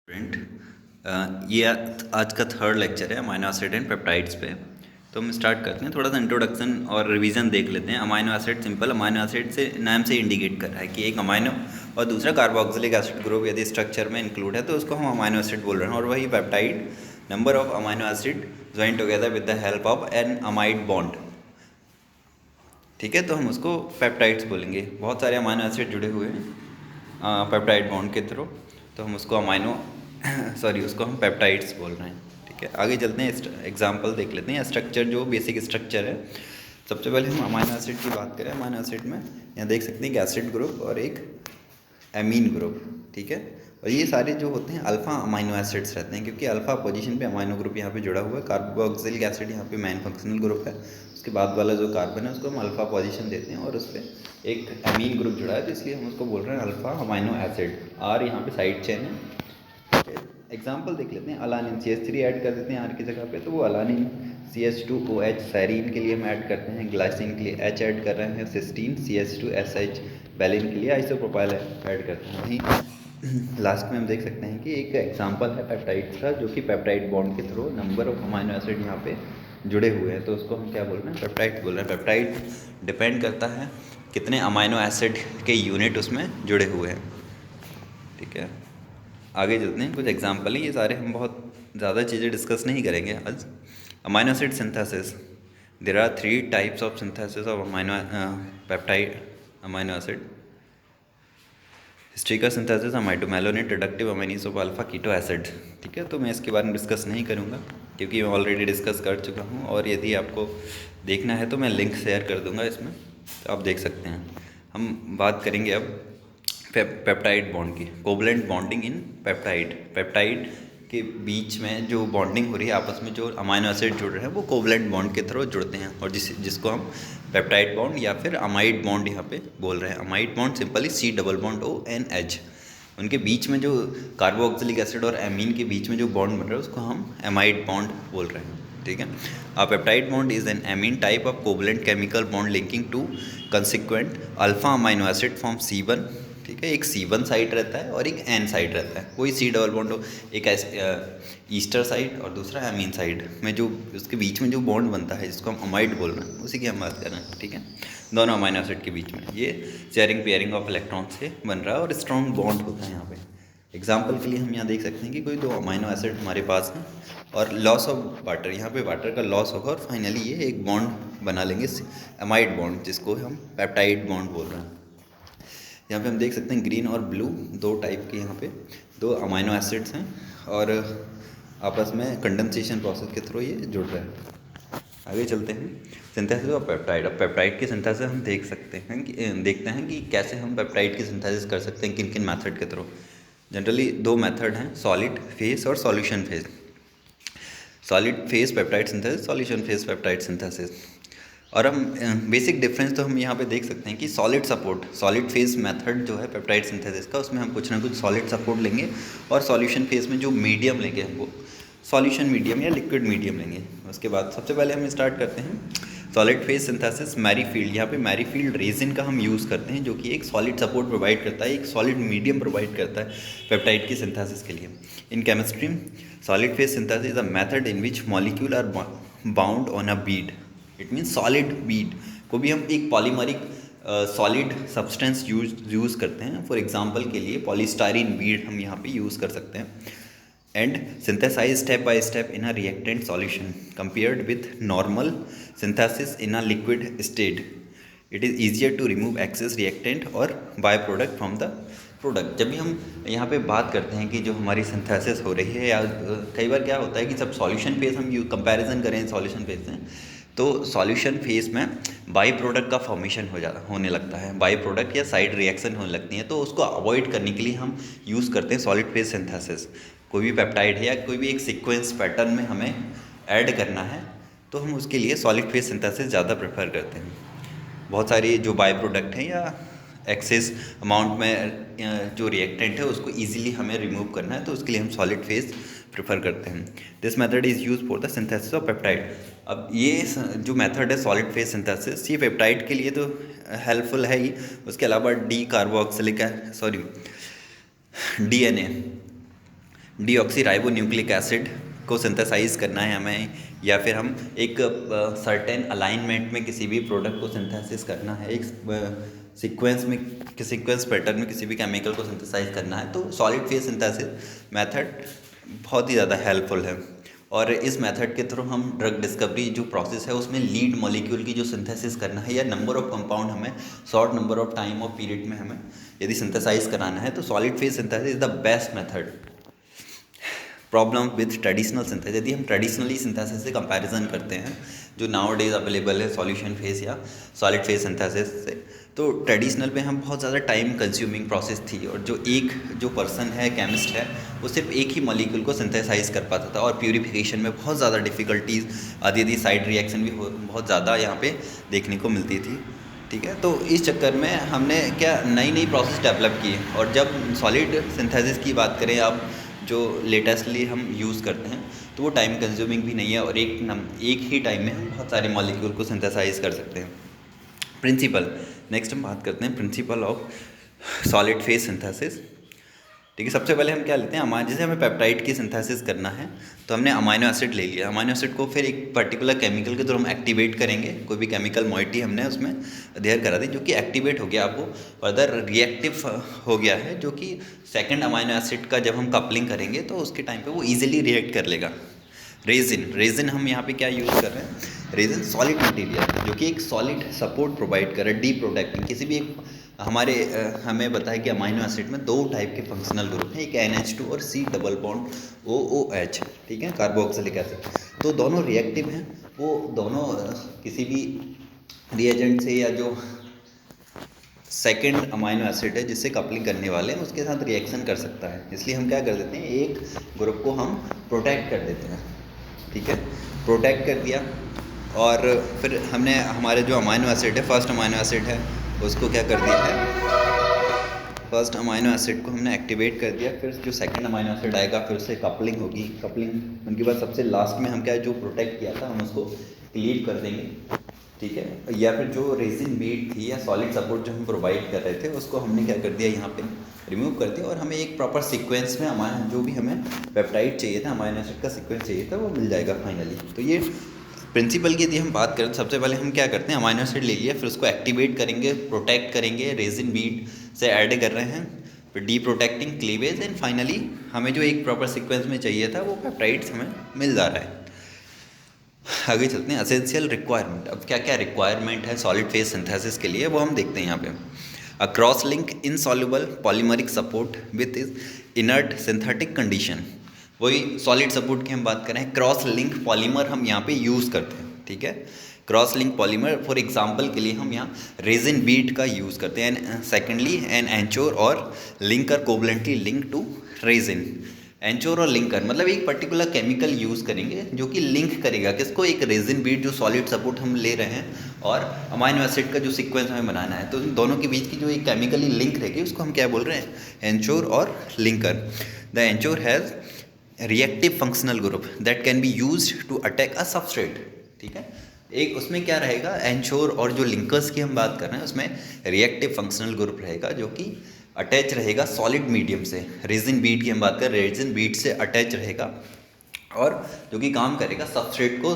Student, ये आज का थर्ड लेक्चर है अमाइनो एसिड एंड पेप्टाइड्स पे। तो हम स्टार्ट करते हैं, थोड़ा सा इंट्रोडक्शन और रिवीजन देख लेते हैं। Amino acid simple amino acid से नाम से इंडिकेट कर रहा है कि एक अमाइनो और दूसरा कार्बोक्सिलिक एसिड ग्रुप यदि स्ट्रक्चर में इंक्लूड है तो उसको हम अमाइनो एसिड बोल रहे हैं। और वही peptide number of amino acid join together with the help of an amide bond. ठीक है, तो हम उसको पेप्टाइड्स बोलेंगे। बहुत सारे अमाइनो एसिड जुड़े हुए हैं पेप्टाइड बॉन्ड के थ्रू, तो हम उसको अमाइनो उसको हम पेप्टाइड्स बोल रहे हैं। ठीक है, आगे चलते हैं, एग्जांपल देख लेते हैं। स्ट्रक्चर जो बेसिक स्ट्रक्चर है, सबसे पहले हम अमाइनो एसिड की बात करें। अमाइनो एसिड में यहाँ देख सकते हैं एक एसिड ग्रुप और एक एमीन ग्रुप। ठीक है, और ये सारे जो होते हैं अल्फ़ा अमाइनो एसिड्स रहते हैं, क्योंकि अल्फ़ा पोजीशन पे अमाइनो ग्रुप यहाँ पे जुड़ा हुआ है। कार्बोक्सिलिक एसिड यहाँ पे मेन फंक्शनल ग्रुप है, उसके बाद वाला जो कार्बन है उसको हम अल्फ़ा पोजीशन देते हैं, और उस पर एक एमीन ग्रुप जुड़ा है, तो इसलिए हम उसको बोल रहे हैं अल्फ़ा अमाइनो एसिड। आर यहाँ पे साइड चेन है। एग्जाम्पल देख लेते हैं। अलानिन CH3 ऐड कर देते हैं आर की जगह पे, तो वो अलानिन। CH2OH सैरीन के लिए हम ऐड करते हैं, ग्लाइसिन के लिए H ऐड कर रहे हैं, सिस्टीन CH2SH वैलिन के लिए आइसोप्रोपाइल ऐड करते हैं। वहीं लास्ट में हम देख सकते हैं कि एक एग्जांपल है पेप्टाइड का, जो कि पेप्टाइड बॉन्ड के through number of amino acid यहाँ पे जुड़े हुए हैं, तो उसको हम क्या बोल रहे हैं, पेप्टाइड बोल रहे हैं। पेप्टाइड डिपेंड करता है कितने अमाइनो एसिड के यूनिट उसमें जुड़े हुए हैं। ठीक है, आगे चलते हैं। कुछ एग्जांपल है, ये सारे हम बहुत ज़्यादा चीज़ें डिस्कस नहीं करेंगे आज। Amino acid synthesis, there are 3 types of synthesis of amino peptide amino acid. Strecker synthesis, amidomalonate, reductive amination of alpha keto acid. ठीक है, तो मैं इसके बारे में डिस्कस नहीं करूँगा क्योंकि मैं ऑलरेडी डिस्कस कर चुका हूँ, और यदि आपको देखना है तो मैं लिंक शेयर कर दूँगा इसमें, तो आप देख सकते हैं। हम बात करेंगे अब पेप्टाइड बॉन्ड की। Covalent bonding in peptide, peptide के बीच में जो बॉन्डिंग हो रही है, आपस में जो अमाइनो एसिड जुड़ रहे हैं वो कोवलेंट बॉन्ड के थ्रू जुड़ते हैं, और जिसको हम पेप्टाइड बॉन्ड या फिर अमाइड बॉन्ड यहाँ पे बोल रहे हैं। Amide bond simply C+ONH। उनके बीच में जो कार्बोक्सिलिक एसिड और एमीन के बीच में जो बॉन्ड बन रहा है उसको हम एमाइड बॉन्ड बोल रहे हैं। ठीक है, a peptide bond is an amine type of covalent chemical bond linking to consequent alpha amino acid from C1। ठीक है, एक C1 साइड रहता है और एक N साइड रहता है। कोई C डबल बॉन्ड हो, एक ईस्टर साइड और दूसरा एमीन साइड में जो उसके बीच में जो बॉन्ड बनता है, जिसको हम अमाइड बोल रहे हैं, उसी की हम बात कर रहे हैं। ठीक है, दोनों अमाइनो एसिड के बीच में ये शेयरिंग पेयरिंग ऑफ इलेक्ट्रॉन से बन रहा है और स्ट्रॉन्ग बॉन्ड होता है यहाँ पे। एग्जाम्पल के लिए हम यहाँ देख सकते हैं कि कोई 2 अमाइनो एसिड हमारे पास हैं और लॉस ऑफ वाटर, यहाँ पे वाटर का लॉस होगा और फाइनली ये एक बॉन्ड बना लेंगे, अमाइड बॉन्ड, जिसको हम पेप्टाइड बॉन्ड बोल रहे हैं। यहाँ पे हम देख सकते हैं ग्रीन और ब्लू 2 टाइप के यहाँ पे 2 अमाइनो एसिड्स हैं, और आपस में कंडेंसेशन प्रोसेस के थ्रू ये जुड़ रहे हैं। आगे चलते हैं, सिंथेसिस ऑफ पेप्टाइड। अब पेप्टाइड की सिंथेसिस हम देख सकते हैं कि देखते हैं कि कैसे हम पेप्टाइड की सिंथेसिस कर सकते हैं, किन किन मेथड के थ्रू। जनरली 2 मेथड हैं, सॉलिड फेज और solution phase. Solid phase peptide synthesis, solution phase peptide synthesis. और हम बेसिक डिफरेंस तो हम यहाँ पे देख सकते हैं कि solid support, solid phase method जो है पेप्टाइड सिंथेसिस का, उसमें हम कुछ ना कुछ सॉलिड सपोर्ट लेंगे, और सॉल्यूशन फेज में जो मीडियम लेंगे वो सॉल्यूशन मीडियम या लिक्विड मीडियम लेंगे। उसके बाद सबसे पहले हम स्टार्ट करते हैं सॉलिड फेज सिंथेसिस मैरीफील्ड। यहाँ पे मैरीफील्ड रेजिन का हम यूज़ करते हैं, जो कि एक सॉलिड सपोर्ट प्रोवाइड करता है, एक सॉलिड मीडियम प्रोवाइड करता है पेप्टाइड की सिंथेसिस के लिए। In chemistry solid phase synthesis is a method in which molecule are bound on a bead. It means solid bead को भी हम एक पॉलीमरिक सॉलिड सब्सटेंस यूज़ करते हैं। फॉर एग्जांपल के लिए पॉलीस्टाइरीन बीड हम यहाँ पे यूज़ कर सकते हैं। And synthesize step by step in a reactant solution compared with normal synthesis in a liquid state. It is easier to remove excess reactant और byproduct from the product। जब भी हम यहाँ पे बात करते हैं कि जो हमारी सिंथेसिस हो रही है, या कई बार क्या होता है कि जब सॉल्यूशन फेज हम कंपैरिजन करें सॉल्यूशन फेज से, तो सॉल्यूशन फेज में बाई प्रोडक्ट का फॉर्मेशन होने लगता है, बाई प्रोडक्ट या साइड रिएक्शन होने लगती हैं, तो उसको अवॉइड करने के लिए हम यूज़ करते हैं सॉलिड फेज सिंथेसिस। कोई भी पेप्टाइड है या कोई भी एक सीक्वेंस पैटर्न में हमें ऐड करना है, तो हम उसके लिए सॉलिड फेज सिंथेसिस ज़्यादा प्रेफर करते हैं। बहुत सारी जो बाई प्रोडक्ट हैं या एक्सेस अमाउंट में जो रिएक्टेंट है उसको ईजिली हमें रिमूव करना है, तो उसके लिए हम सॉलिड फेज प्रेफर करते हैं। This method is use for the synthesis of peptide. अब ये जो मेथड है सॉलिड फेज सिंथेसिस, ये पेप्टाइड के लिए तो हेल्पफुल है ही, उसके अलावा DNA डीऑक्सीराइबोन्यूक्लिक एसिड को सिंथेसाइज करना है हमें, या फिर हम एक सर्टेन अलाइनमेंट में किसी भी प्रोडक्ट को सिंथेसिस करना है, एक सीक्वेंस पैटर्न में किसी भी केमिकल को सिंथेसाइज करना है, तो सॉलिड फेज सिंथेसिस मेथड बहुत ही ज़्यादा हेल्पफुल है। और इस मेथड के थ्रू हम ड्रग डिस्कवरी जो प्रोसेस है उसमें लीड मॉलिक्यूल की जो सिंथेसिस करना है, या नंबर ऑफ कंपाउंड हमें short number of time of period में हमें यदि सिंथेसाइज कराना है, तो solid phase synthesis is the best method. Problem with traditional synthesis, यदि हम ट्रेडिशनली सिंथेसिस से कंपैरिजन करते हैं जो नाउ डेज अवेलेबल है सॉल्यूशन फेज या सॉलिड फेज सिंथेसिस से, तो ट्रेडिशनल में हम बहुत ज़्यादा टाइम कंज्यूमिंग प्रोसेस थी, और जो पर्सन है केमिस्ट है वो सिर्फ एक ही मॉलिक्यूल को सिंथेसाइज कर पाता था, और प्यूरिफिकेशन में बहुत ज़्यादा डिफ़िकल्टीज आदि आदि साइड रिएक्शन भी बहुत ज़्यादा यहाँ पे देखने को मिलती थी। ठीक है, तो इस चक्कर में हमने क्या नई नई प्रोसेस डेवलप की, और जब सॉलिड सिंथेसिस की बात करें अब जो लेटेस्टली हम यूज़ करते हैं, तो वो टाइम कंज्यूमिंग भी नहीं है, और एक ही टाइम में हम बहुत सारे मॉलिक्यूल को सिंथेसाइज कर सकते हैं। प्रिंसिपल, नेक्स्ट हम बात करते हैं principle of solid phase synthesis. ठीक है, सबसे पहले हम क्या लेते हैं, जैसे हमें पेप्टाइड की सिंथेसिस करना है तो हमने अमाइनो एसिड ले लिया, अमाइनो एसिड को फिर एक पर्टिकुलर केमिकल के थ्रू हम एक्टिवेट करेंगे, कोई भी केमिकल मॉइटी हमने उसमें अधेयर करा दी जो कि एक्टिवेट हो गया, अब वो फर्दर रिएक्टिव हो गया है, जो कि सेकंड अमाइनो एसिड का जब हम कपलिंग करेंगे तो उसके टाइम पे वो इजीली रिएक्ट कर लेगा। रेजिन हम यहाँ पे क्या यूज़ कर रहे हैं, रेजिन सॉलिड मटेरियल जो कि एक सॉलिड सपोर्ट प्रोवाइड कर रहा है, डी प्रोटेक्टिंग। किसी भी एक हमें बताया कि अमाइनो एसिड में दो टाइप के फंक्शनल ग्रुप हैं, एक NH2 और C डबल बॉन्ड OOH, ठीक है, कार्बोक्सिलिक एसिड। तो दोनों रिएक्टिव हैं, वो दोनों किसी भी रिएजेंट से या जो सेकेंड अमाइनो एसिड है जिससे कपलिंग करने वाले हैं उसके साथ रिएक्शन कर सकता है, इसलिए हम क्या कर देते हैं, एक ग्रुप को हम प्रोटेक्ट कर देते हैं। ठीक है, प्रोटेक्ट कर दिया, और फिर हमने हमारे जो अमाइनो एसिड है, फर्स्ट अमाइनो एसिड है, उसको क्या कर दिया है, फर्स्ट अमाइनो एसिड को हमने एक्टिवेट कर दिया, फिर जो सेकंड अमाइनो एसिड आएगा फिर उससे कपलिंग होगी, कपलिंग उनके बाद सबसे लास्ट में हम क्या जो प्रोटेक्ट किया था हम उसको क्लीव कर देंगे। ठीक है, या फिर जो रेजिन बीड थी या सॉलिड सपोर्ट जो हम प्रोवाइड कर रहे थे उसको हमने क्या कर दिया, यहाँ पे रिमूव कर दिया, और हमें एक प्रॉपर सीक्वेंस में अमाइनो जो भी हमें पेप्टाइड चाहिए था, अमाइनो एसिड का सीक्वेंस चाहिए था, वो मिल जाएगा फाइनली। तो ये प्रिंसिपल की यदि हम बात करें, सबसे पहले हम क्या करते हैं, अमाइनो एसिड ले लिया, फिर उसको एक्टिवेट करेंगे, प्रोटेक्ट करेंगे, रेजिन बीड से ऐड कर रहे हैं, फिर D protecting, cleavage, and finally हमें जो एक प्रॉपर सीक्वेंस में चाहिए था वो पेप्टाइड्स हमें मिल जा रहा है। आगे चलते हैं, एसेंशियल रिक्वायरमेंट। अब क्या क्या रिक्वायरमेंट है सॉलिड फेज सिंथेसिस के लिए वो हम देखते हैं यहाँ पे। A cross link insoluble polymeric support with inert synthetic condition, वही सॉलिड सपोर्ट की हम बात करें, क्रॉस लिंक पॉलीमर हम यहाँ पे यूज़ करते हैं। ठीक है, cross link polymer for example के लिए हम यहाँ रेजिन बीड का यूज़ करते हैं, एंड सेकेंडली एन एंचोर और linker covalently link to resin. Anchor और लिंकर मतलब एक पर्टिकुलर केमिकल यूज़ करेंगे जो कि लिंक करेगा किसको, एक रेजिन बीड जो सॉलिड सपोर्ट हम ले रहे हैं और अमाइनो एसिड का जो सीक्वेंस हमें बनाना है, तो दोनों के बीच की जो एक केमिकली लिंक रहेगी उसको हम क्या बोल रहे हैं, एंचोर और linker. The anchor has reactive functional group that can be used to attack a substrate. ठीक है, एक उसमें क्या रहेगा, एंचोर और जो लिंकर्स की हम बात कर रहे हैं उसमें रिएक्टिव फंक्शनल ग्रुप रहेगा जो कि अटैच रहेगा सॉलिड मीडियम से। रेजिन बीड की हम बात करें, रेजिन बीड से अटैच रहेगा और जो कि काम करेगा सबस्ट्रेट को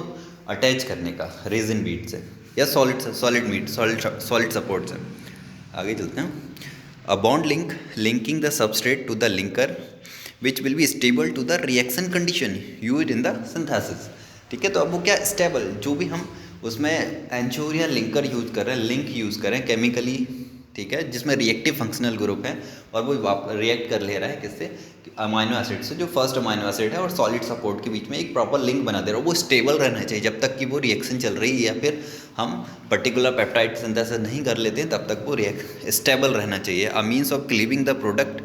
अटैच करने का रेजिन बीड से या सॉलिड सपोर्ट से। आगे चलते हैं, a bond link linking the substrate to the linker which will be stable to the reaction condition used in the synthesis. ठीक है, तो अब वो क्या स्टेबल, जो भी हम उसमें एंचोर या लिंकर यूज़ कर रहे हैं, लिंक यूज़ कर रहे हैं केमिकली, ठीक है, जिसमें रिएक्टिव फंक्शनल ग्रुप है और वो रिएक्ट कर ले रहा है किससे, अमाइनो एसिड से, जो फर्स्ट अमाइनो एसिड है और सॉलिड सपोर्ट के बीच में एक प्रॉपर लिंक बना दे रहा है, वो स्टेबल रहना चाहिए जब तक कि वो रिएक्शन चल रही है, या फिर हम पर्टिकुलर पेप्टाइड सिंथेसिस नहीं कर लेते हैं तब तक वो स्टेबल रहना चाहिए। A means of cleaving the product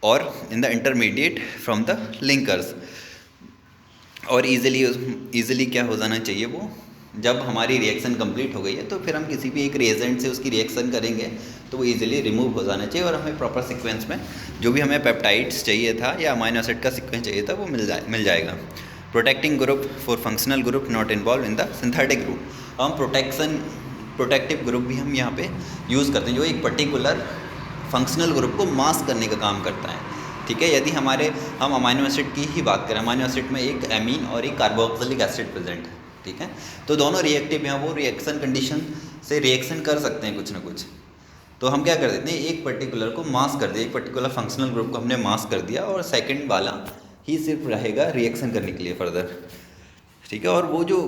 और in the intermediate from the linkers, और ईजिली क्या हो जाना चाहिए वो, जब हमारी रिएक्शन कंप्लीट हो गई है तो फिर हम किसी भी एक रिएजेंट से उसकी रिएक्शन करेंगे तो वो इजीली रिमूव हो जाना चाहिए और हमें प्रॉपर सीक्वेंस में जो भी हमें पेप्टाइड्स चाहिए था या अमाइनो एसिड का सीक्वेंस चाहिए था वो मिल जाएगा। Protecting group for functional group not involve in the synthetic group. हम प्रोटेक्टिव ग्रुप भी हम यहाँ पे यूज़ करते हैं जो एक पर्टिकुलर फंक्शनल ग्रुप को मास्क करने का काम करता है। ठीक है। यदि हम अमाइनो एसिड की ही बात करें, अमाइनो एसिड में एक एमीन और एक कार्बोक्सिलिक एसिड प्रेजेंट है, ठीक है। तो दोनों रिएक्टिव हैं, वो रिएक्शन कंडीशन से रिएक्शन कर सकते हैं कुछ ना कुछ। तो हम क्या कर देते हैं, एक पर्टिकुलर को मास्क कर दिया, एक पर्टिकुलर फंक्शनल ग्रुप को हमने मास्क कर दिया और सेकंड वाला ही सिर्फ रहेगा रिएक्शन करने के लिए फर्दर, ठीक है। और वो जो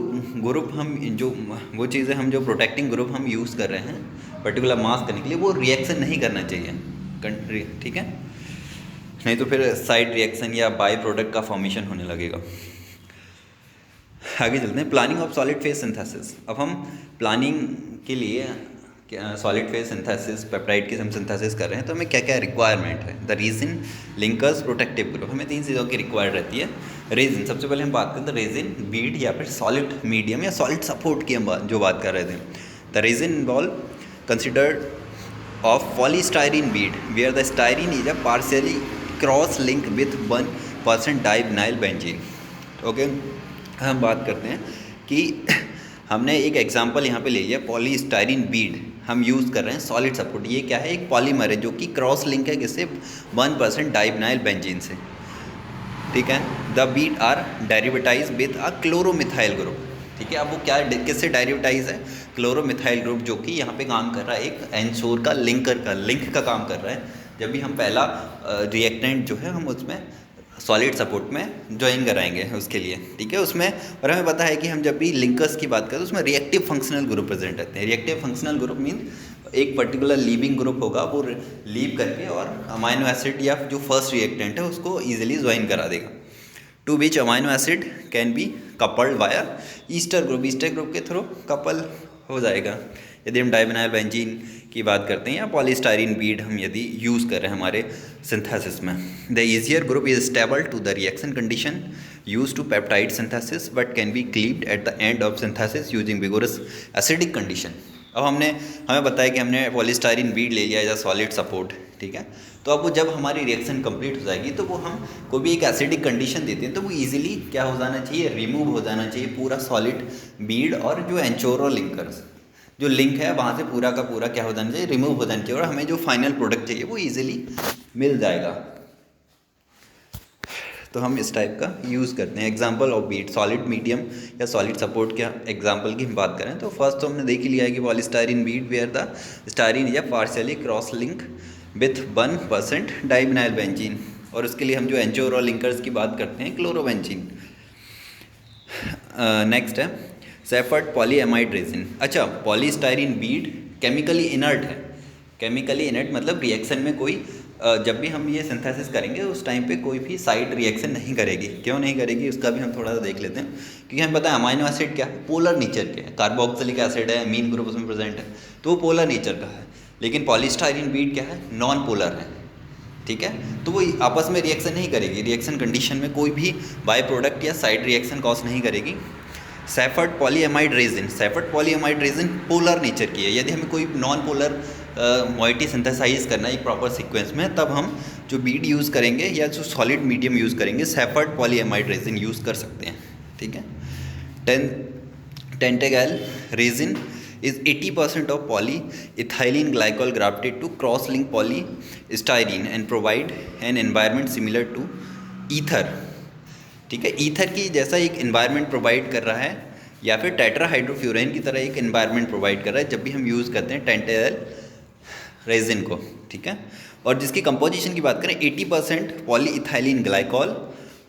ग्रुप हम जो वो चीज़ें हम जो प्रोटेक्टिंग ग्रुप हम यूज़ कर रहे हैं पर्टिकुलर मास्क करने के लिए, वो रिएक्शन नहीं करना चाहिए, ठीक है। नहीं तो फिर साइड रिएक्शन या बाय प्रोडक्ट का फॉर्मेशन होने लगेगा। आगे चलते हैं, planning of solid phase synthesis. अब हम प्लानिंग के लिए सॉलिड फेज सिंथेसिस, पेप्टाइड की हम सिंथेसिस कर रहे हैं, तो हमें क्या क्या रिक्वायरमेंट है। The reason, linkers, protective group, हमें 3 चीज़ों की रिक्वायर्ड रहती है। रेजिन, सबसे पहले हम बात करें तो रेजिन, बीड या फिर सॉलिड मीडियम या सॉलिड सपोर्ट की हम जो बात कर रहे थे। The resin involve considered of polystyrene bead where the styrene is a partially cross link with 1% divinyl benzene. Okay, हम बात करते हैं कि हमने एक एग्जांपल यहाँ पे ले लिया, पॉलीस्टाइरीन बीड हम यूज़ कर रहे हैं सॉलिड सपोर्ट। ये क्या है, एक पॉलीमर है जो कि क्रॉस लिंक है किससे, 1% डाइविनाइल बेंजीन से, ठीक है। The bead are derivatize with a chloromethyl group, ठीक है। अब वो क्या किससे डेरिवेटाइज है, क्लोरोमिथाइल ग्रुप, जो कि यहाँ पे काम कर रहा है एक एंशोर का लिंक का काम कर रहा है। जब भी हम पहला रिएक्टेंट जो है हम उसमें सॉलिड सपोर्ट में ज्वाइन कराएंगे उसके लिए, ठीक है। उसमें और हमें पता है कि हम जब भी लिंकर्स की बात करें तो उसमें रिएक्टिव फंक्शनल ग्रुप प्रेजेंट रहते हैं। रिएक्टिव फंक्शनल ग्रुप मीन एक पर्टिकुलर लीविंग ग्रुप होगा, वो लीव करके और अमाइनो एसिड या जो फर्स्ट रिएक्टेंट है उसको ईजिली ज्वाइन करा देगा। To which amino acid can be coupled via ester group, ester group के थ्रू कपल हो जाएगा यदि हम डाइविनाइल बेंजीन की बात करते हैं या पॉलीस्टाइरीन बीड हम यदि यूज़ कर रहे हैं हमारे सिंथेसिस में। The easier group is stable to the reaction condition use to peptide synthesis but can be cleaved at the end of synthesis using vigorous acidic condition. अब हमें बताया कि हमने पॉलीस्टाइरीन बीड ले लिया एज अ सॉलिड सपोर्ट, ठीक है। तो अब वो जब हमारी रिएक्शन कंप्लीट हो जाएगी तो वो हम कोई भी एक एसिडिक कंडीशन देते हैं तो वो इजीली क्या हो जाना चाहिए, रिमूव हो जाना चाहिए पूरा सॉलिड बीड, और जो एंचोरो लिंकर्स जो लिंक है वहाँ से पूरा का पूरा क्या हो जाना चाहिए, रिमूव हो जाना चाहिए, और हमें जो फाइनल प्रोडक्ट चाहिए वो इजीली मिल जाएगा। तो हम इस टाइप का यूज़ करते हैं। Example of Beed, solid medium या सॉलिड सपोर्ट के एग्जांपल की हम बात करें तो फर्स्ट तो हमने देख ही लिया है कि polystyrene bead where the styrene या partially cross link with 1% divinyl benzene, और उसके लिए हम जो एंचोरो लिंकर्स की बात करते हैं क्लोरोबेंजीन। नेक्स्ट है सेफर्ट पॉलीएमाइड रेजिन। अच्छा, पॉलीस्टाइरीन बीड केमिकली इनर्ट है। केमिकली इनर्ट मतलब रिएक्शन में कोई जब भी हम ये सिंथेसिस करेंगे उस टाइम पे कोई भी साइड रिएक्शन नहीं करेगी। क्यों नहीं करेगी उसका भी हम थोड़ा सा देख लेते हैं, क्योंकि हमें पता है अमाइनो एसिड क्या है, पोलर नेचर के है। कार्बोक्सिलिक एसिड है, अमीन ग्रुप उसमें प्रेजेंट है, तो वो पोलर नेचर का है। लेकिन पॉलीस्टाइरीन बीड क्या है, नॉन पोलर है, ठीक है। तो वो आपस में रिएक्शन नहीं करेगी, रिएक्शन कंडीशन में कोई भी बाय प्रोडक्ट या साइड रिएक्शन कॉज नहीं करेगी। Seifert polyamide resin, Seifert polyamide resin polar nature की है। यदि हमें कोई नॉन पोलर मॉइटी सिंथेसाइज करना है एक प्रॉपर सीक्वेंस में, तब हम जो बीड यूज़ करेंगे या जो सॉलिड मीडियम यूज़ करेंगे सेफर्ट पॉलीएमाइड रेजिन यूज़ कर सकते हैं, ठीक है। टेंटेगल resin is 80% of polyethylene glycol grafted to cross-link polystyrene and provide an environment similar to ether, ठीक है। ईथर की जैसा एक environment प्रोवाइड कर रहा है या फिर टेट्राहाइड्रोफ्यूरेन की तरह एक environment प्रोवाइड कर रहा है जब भी हम यूज़ करते हैं टेंटेगल रेजिन को, ठीक है। और जिसकी कंपोजिशन की बात करें 80% पॉलीइथाइलिन ग्लाइकॉल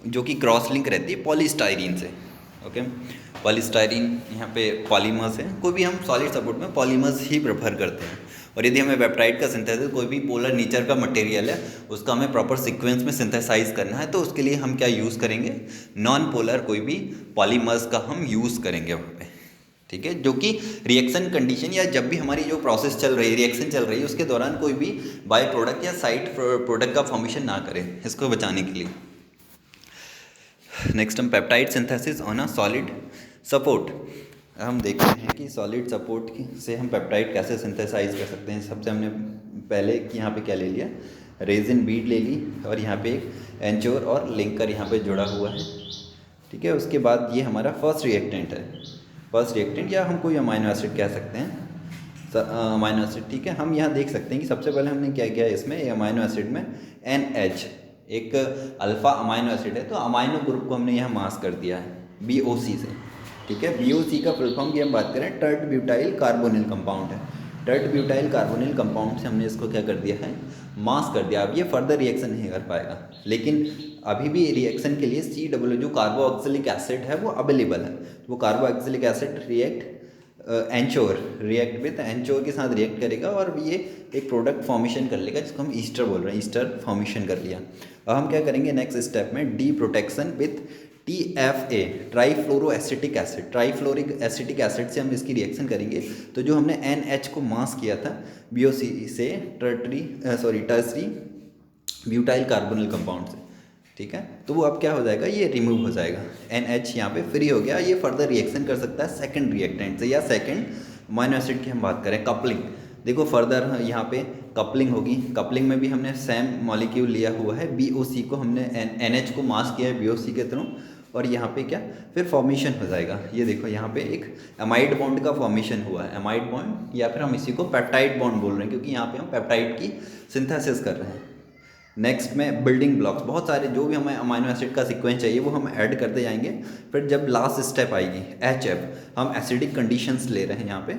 जो कि क्रॉस लिंक रहती है पॉलीस्टाइरीन से, ओके। पॉलीस्टाइरीन यहाँ पे पॉलीमर्स है, कोई भी हम सॉलिड सपोर्ट में पॉलीमर्स ही प्रेफर करते हैं। और यदि हमें पेप्टाइड का सिंथेसिस कोई भी पोलर नेचर का मटेरियल है उसका हमें प्रॉपर सीक्वेंस में सिंथेसाइज करना है तो उसके लिए हम क्या यूज़ करेंगे, नॉन पोलर कोई भी पॉलीमर्स का हम यूज़ करेंगे वहाँ पे, ठीक है। जो कि रिएक्शन कंडीशन या जब भी हमारी जो प्रोसेस चल रही है, रिएक्शन चल रही है, उसके दौरान कोई भी बाय प्रोडक्ट या साइड प्रोडक्ट का फॉर्मेशन ना करे, इसको बचाने के लिए। नेक्स्ट हम peptide synthesis on a solid support. हम देखते हैं कि सॉलिड सपोर्ट से हम पेप्टाइड कैसे सिंथेसाइज कर सकते हैं। सबसे हमने पहले यहाँ पे क्या ले लिया, रेजिन बीड ले ली, और यहाँ पे एंचोर और लिंकर यहाँ पे जुड़ा हुआ है, ठीक है। उसके बाद ये हमारा फर्स्ट रिएक्टेंट है, फर्स्ट रिएक्टेंट या हम कोई अमाइनो एसिड कह सकते हैं, अमाइनो एसिड, ठीक है। हम यहाँ देख सकते हैं कि सबसे पहले हमने क्या किया इसमें अमाइनो एसिड में NH एक अल्फा अमाइनो एसिड है, तो अमाइनो ग्रुप को हमने यहाँ मास्क कर दिया है BOC से, ठीक है। BOC का फुल फॉर्म की हम बात करें टर्ट ब्यूटाइल कार्बोनिल कंपाउंड है। टर्ट ब्यूटाइल कार्बोनिल कंपाउंड से हमने इसको क्या कर दिया है, मास्क कर दिया। अब ये फर्दर रिएक्शन नहीं कर पाएगा, लेकिन अभी भी रिएक्शन के लिए COO जो कार्बोक्सिलिक एसिड है वो अवेलेबल है। वो कार्बोक्सिलिक एसिड रिएक्ट विद एंचोर के साथ रिएक्ट करेगा और ये एक प्रोडक्ट फॉर्मेशन कर लेगा जिसको हम ईस्टर बोल रहे हैं। ईस्टर फॉर्मेशन कर लिया। अब हम क्या करेंगे नेक्स्ट स्टेप में, deprotection with TFA trifluoroacetic acid. Trifluoric acetic acid से हम इसकी रिएक्शन करेंगे। तो जो हमने NH को मास्क किया था BOC से टर्सरी ब्यूटाइल कार्बोनिल कंपाउंड से, ठीक है, तो वो अब क्या हो जाएगा, ये रिमूव हो जाएगा। NH यहाँ पे फ्री हो गया। ये फर्दर रिएक्शन कर सकता है सेकंड रिएक्टेंट से या सेकंड अमाइनो एसिड की हम बात करें कपलिंग। देखो फर्दर यहाँ पे कपलिंग होगी। कपलिंग में भी हमने सेम मॉलिक्यूल लिया हुआ है। BOC को हमने NH को मास्क किया है BOC के थ्रू, और यहाँ पे क्या फिर फॉर्मेशन हो जाएगा। ये देखो यहाँ पे एक एमाइड बॉन्ड का फॉर्मेशन हुआ है, एमाइड बॉन्ड, या फिर हम इसी को पेप्टाइड बॉन्ड बोल रहे हैं क्योंकि यहाँ पे हम पेप्टाइड की सिंथेसिस कर रहे हैं। नेक्स्ट में बिल्डिंग ब्लॉक्स, बहुत सारे जो भी हमें अमाइनो एसिड का सीक्वेंस चाहिए वो हम ऐड करते जाएंगे। फिर जब लास्ट स्टेप आएगी HF, हम एसिडिक कंडीशंस ले रहे हैं यहाँ पे,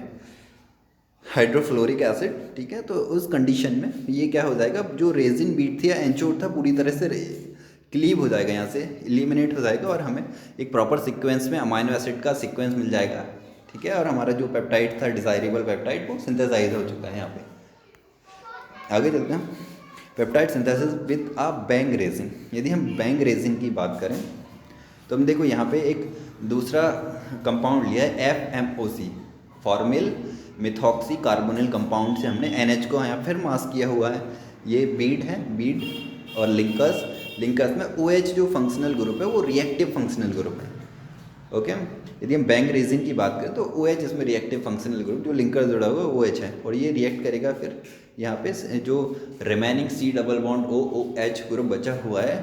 हाइड्रोफ्लोरिक एसिड, ठीक है, तो उस कंडीशन में ये क्या हो जाएगा, जो रेजिन बीट थी या एंचोर था पूरी तरह से क्लीव हो जाएगा, यहाँ से एलिमिनेट हो जाएगा और हमें एक प्रॉपर सीक्वेंस में अमाइनो एसिड का सीक्वेंस मिल जाएगा, ठीक है। और हमारा जो पेप्टाइड था डिजायरेबल पेप्टाइड वो सिंथेसाइज हो चुका है। यहाँ पे आगे चलते हैं, peptide synthesis with a bang resin. यदि हम बैंग रेजिन की बात करें तो हम देखो यहाँ पे एक दूसरा कंपाउंड लिया है FMOC, formyl methoxy carbonyl compound से हमने NH को यहाँ फिर मास्क किया हुआ है। ये बीड है, बीड और लिंकर्स में OH जो फंक्शनल ग्रुप है वो रिएक्टिव फंक्शनल ग्रुप है, ओके। यदि हम बैंग रेजिन की बात करें तो OH इसमें रिएक्टिव फंक्शनल ग्रुप, जो लिंकर जुड़ा हुआ है OH है, और ये रिएक्ट करेगा फिर यहाँ पे जो remaining C double bond OH group बचा हुआ है,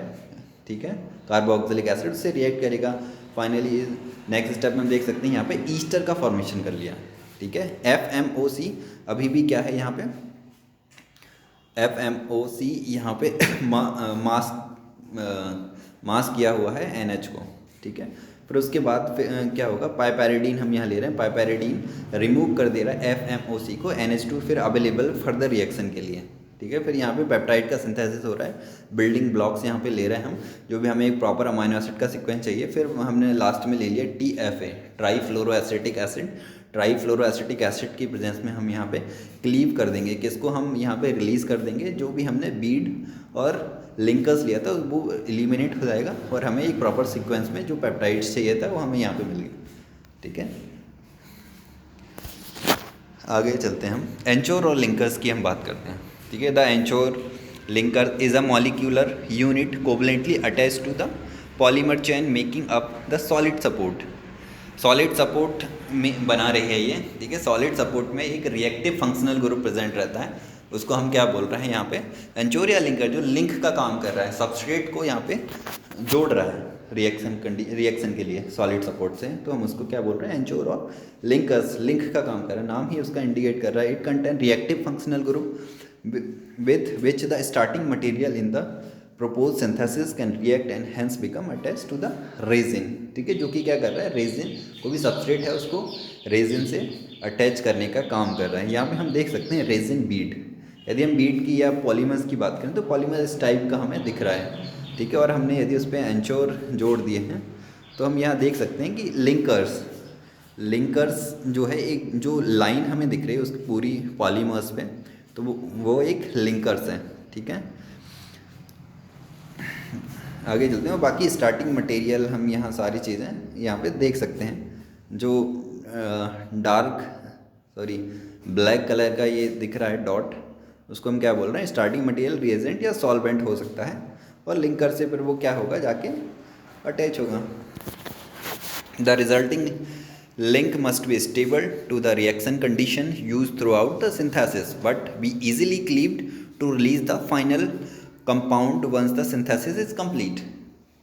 ठीक है, कार्बोक्सिलिक एसिड से रिएक्ट करेगा। फाइनली नेक्स्ट स्टेप में हम देख सकते हैं यहाँ पे ईस्टर का फॉर्मेशन कर लिया, ठीक है। FMOC अभी भी क्या है यहाँ पे, FMOC यहाँ पे मास्क किया हुआ है NH को, ठीक है। फिर उसके बाद क्या होगा, पाइपेरिडीन हम यहाँ ले रहे हैं, पाइपेरिडीन रिमूव कर दे रहा है FMOC को, NH2 फिर अवेलेबल फर्दर रिएक्शन के लिए, ठीक है। फिर यहाँ पे पेप्टाइड का सिंथेसिस हो रहा है, बिल्डिंग ब्लॉक्स यहाँ पे ले रहे हैं हम, जो भी हमें एक प्रॉपर अमाइनो एसिड का सीक्वेंस चाहिए। फिर हमने लास्ट में ले लिया TFA ट्राईफ्लोरोएसिटिक एसिड। ट्राईफ्लोरोएसिटिक एसिड की प्रेजेंस में हम यहाँ पे क्लीव कर देंगे, किसको हम यहाँ पे रिलीज़ कर देंगे, जो भी हमने बीड और लिंकर्स लिया था वो एलिमिनेट हो जाएगा और हमें एक प्रॉपर सीक्वेंस में जो पेप्टाइड्स चाहिए था वो हमें यहाँ पे मिल गया, ठीक है। आगे चलते हैं हम एंचोर और लिंकर्स की हम बात करते हैं, ठीक है। The anchor linker is a molecular unit covalently attached to the polymer chain making up the solid support. Solid support में बना रही है ये, ठीक है। सॉलिड सपोर्ट में एक रिएक्टिव फंक्शनल ग्रुप प्रेजेंट रहता है, उसको हम क्या बोल रहे हैं यहाँ पे, एंचोर या लिंकर, जो लिंक का काम कर रहा है, सबस्ट्रेट को यहाँ पे जोड़ रहा है रिएक्शन के लिए सॉलिड सपोर्ट से, तो हम उसको क्या बोल रहे हैं, एंचोर और लिंकर्स। लिंक का काम कर रहा है, नाम ही उसका इंडिकेट कर रहा है। It contain reactive functional group with which the starting material in the proposed synthesis can react and hence become attached to the resin, ठीक है, जो कि क्या कर रहा है, रेजिन को भी सबस्ट्रेट है उसको रेजिन से अटैच करने का काम कर रहा है। यहाँ पे हम देख सकते हैं रेजिन बीड। यदि हम बीड की या पॉलीमर्स की बात करें तो पॉलीमर इस टाइप का हमें दिख रहा है, ठीक है। और हमने यदि उस पर एंचोर जोड़ दिए हैं तो हम यहाँ देख सकते हैं कि लिंकर्स जो है, एक जो लाइन हमें दिख रही है उसकी पूरी पॉलीमर्स पे, तो वो एक लिंकर्स है, ठीक है। आगे चलते हैं, बाकी स्टार्टिंग मटेरियल हम यहाँ सारी चीज़ें यहाँ पे देख सकते हैं। जो ब्लैक कलर का ये दिख रहा है डॉट, उसको हम क्या बोल रहे हैं, स्टार्टिंग मटेरियल रिएजेंट या सॉल्वेंट हो सकता है, और लिंकर से फिर वो क्या होगा, जाके अटैच होगा। The resulting link must be stable to the reaction condition use throughout the synthesis but be easily cleaved to release the final compound once the synthesis is complete,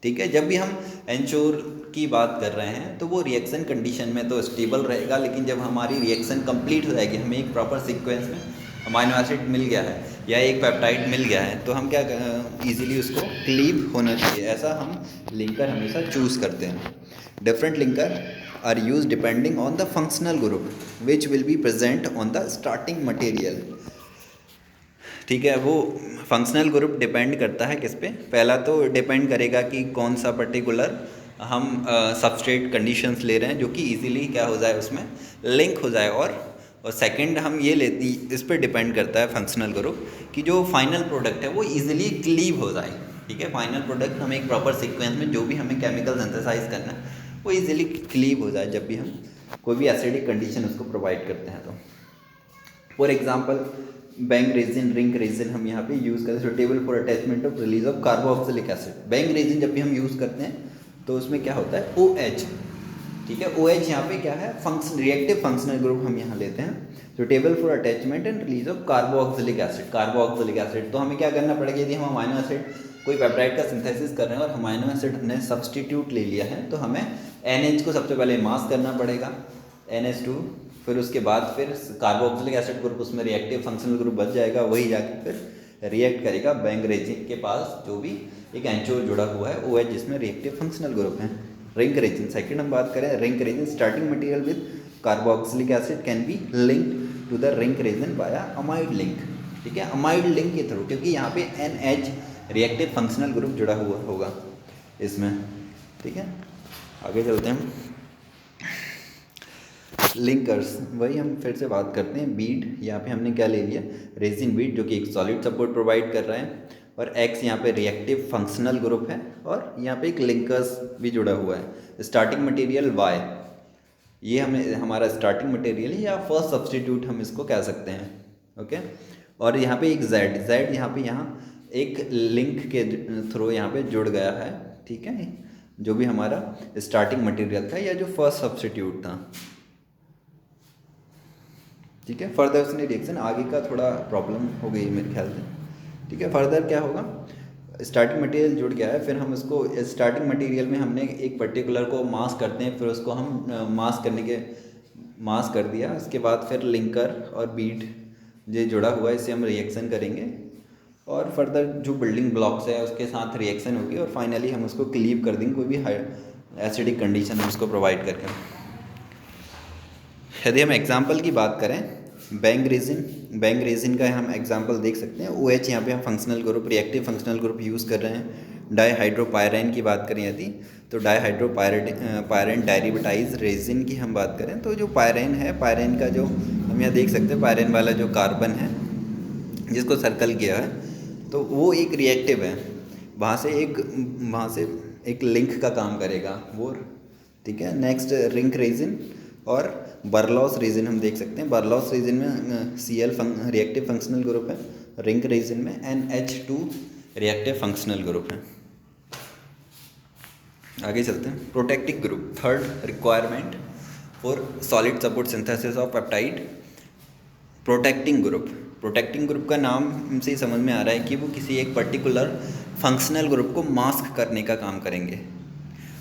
ठीक है। जब भी हम एंचोर की बात कर रहे हैं तो वो रिएक्शन कंडीशन में तो स्टेबल रहेगा, लेकिन जब हमारी रिएक्शन कंप्लीट हो जाएगी, हमें एक प्रॉपर सीक्वेंस में अमाइनो एसिड मिल गया है या एक पेप्टाइड मिल गया है, तो हम क्या इजीली उसको क्लीव होना चाहिए, ऐसा हम लिंकर हमेशा चूज़ करते हैं। Different linker are use depending on the functional group which will be present on the starting material. ठीक है, वो फंक्शनल ग्रुप डिपेंड करता है किस पे, पहला तो डिपेंड करेगा कि कौन सा पर्टिकुलर हम सबस्ट्रेट कंडीशंस ले रहे हैं जो कि इजीली क्या हो जाए उसमें लिंक हो जाए, और सेकंड हम ये लेती इस पर डिपेंड करता है फंक्शनल ग्रुप कि जो फाइनल प्रोडक्ट है वो इजीली क्लीव हो जाए। ठीक है, फाइनल प्रोडक्ट हमें एक प्रॉपर सीक्वेंस में जो भी हमें केमिकल सिंथेसाइज करना है वो इजीली क्लीव हो जाए जब भी हम कोई भी एसिडिक कंडीशन उसको प्रोवाइड करते हैं। तो for example bank resin, ring resin हम यहाँ पे यूज़ करते हैं suitable for attachment of release of carboxylic acid. Bank resin जब भी हम यूज़ करते हैं तो उसमें क्या होता है OH। ठीक है, OH यहाँ पे क्या है रिएक्टिव फंक्शनल ग्रुप हम यहाँ लेते हैं suitable for attachment and release of carboxylic acid. Carboxylic acid तो हमें क्या करना पड़ेगा, यदि हम अमाइनो एसिड कोई पेप्टाइड का सिंथेसिस कर रहे हैं और अमाइनो एसिड ने सब्सटीट्यूट ले लिया है तो हमें NH को सबसे पहले मास करना पड़ेगा NH2, फिर उसके बाद फिर कार्बोक्सिलिक एसिड ग्रुप उसमें रिएक्टिव फंक्शनल ग्रुप बच जाएगा, वही जाके फिर रिएक्ट करेगा बैंक रेजिन के पास जो भी एक एंचो जुड़ा हुआ है OH जिसमें रिएक्टिव फंक्शनल ग्रुप है। रिंग रेजिन सेकंड हम बात करें, ring resin starting material with carboxylic acid can be linked to the ring resin via amide link. ठीक है, अमाइड लिंक के थ्रू, क्योंकि यहाँ पे NH रिएक्टिव फंक्शनल ग्रुप जुड़ा हुआ होगा इसमें। ठीक है, आगे चलते हैं। लिंकर्स वही हम फिर से बात करते हैं। बीड यहाँ पे हमने क्या ले लिया, रेजिन बीड जो कि एक सॉलिड सपोर्ट प्रोवाइड कर रहा है, और X यहाँ पे रिएक्टिव फंक्शनल ग्रुप है, और यहाँ पे एक लिंकर्स भी जुड़ा हुआ है। स्टार्टिंग मटेरियल Y, ये हमें हमारा स्टार्टिंग मटेरियल है या फर्स्ट सब्सटीट्यूट हम इसको कह सकते हैं। ओके, और यहाँ पे एक Z यहाँ एक लिंक के थ्रू यहाँ पे जुड़ गया है। ठीक है, जो भी हमारा स्टार्टिंग मटेरियल था या जो फर्स्ट सब्सटीट्यूट था। ठीक है, फर्दर उसने रिएक्शन आगे का थोड़ा प्रॉब्लम हो गई मेरे ख्याल से। ठीक है, फर्दर क्या होगा, स्टार्टिंग मटेरियल जुड़ गया है, फिर हम उसको स्टार्टिंग मटेरियल में हमने एक पर्टिकुलर को मास करते हैं, फिर उसको हम मास कर दिया, उसके बाद फिर लिंकर और बीड ये जुड़ा हुआ है, इससे हम रिएक्शन करेंगे और फर्दर जो बिल्डिंग ब्लॉक्स है उसके साथ रिएक्शन होगी और फाइनली हम उसको क्लीव कर देंगे कोई भी एसिडिक कंडीशन हम उसको प्रोवाइड करके। यदि हम एग्जाम्पल की बात करें, बैंक रेजिन का हम एग्जांपल देख सकते हैं। OH यहाँ पे हम functional group reactive functional group use कर रहे हैं। डाईहाइड्रोपायरेन की बात करें यदि, तो डाईहाइड्रोपायरेन डायरिवेटाइज रेजिन की हम बात करें तो जो पायरेन है, पायरेन का जो हम यहाँ देख सकते हैं पायरेन वाला जो कार्बन है जिसको सर्कल किया है तो वो एक रिएक्टिव है, वहाँ से एक लिंक का काम करेगा वो। ठीक है, नेक्स्ट रिंग रेजिन और बर्लॉस रेजिन हम देख सकते हैं। बर्लॉस रेजिन में Cl रिएक्टिव फंक्शनल ग्रुप है, रिंग रेजिन में NH2 रिएक्टिव फंक्शनल ग्रुप है। आगे चलते हैं, protective group. Third requirement for solid support synthesis of peptide, protecting group का नाम से ही समझ में आ रहा है कि वो किसी एक पर्टिकुलर फंक्शनल ग्रुप को मास्क करने का काम करेंगे।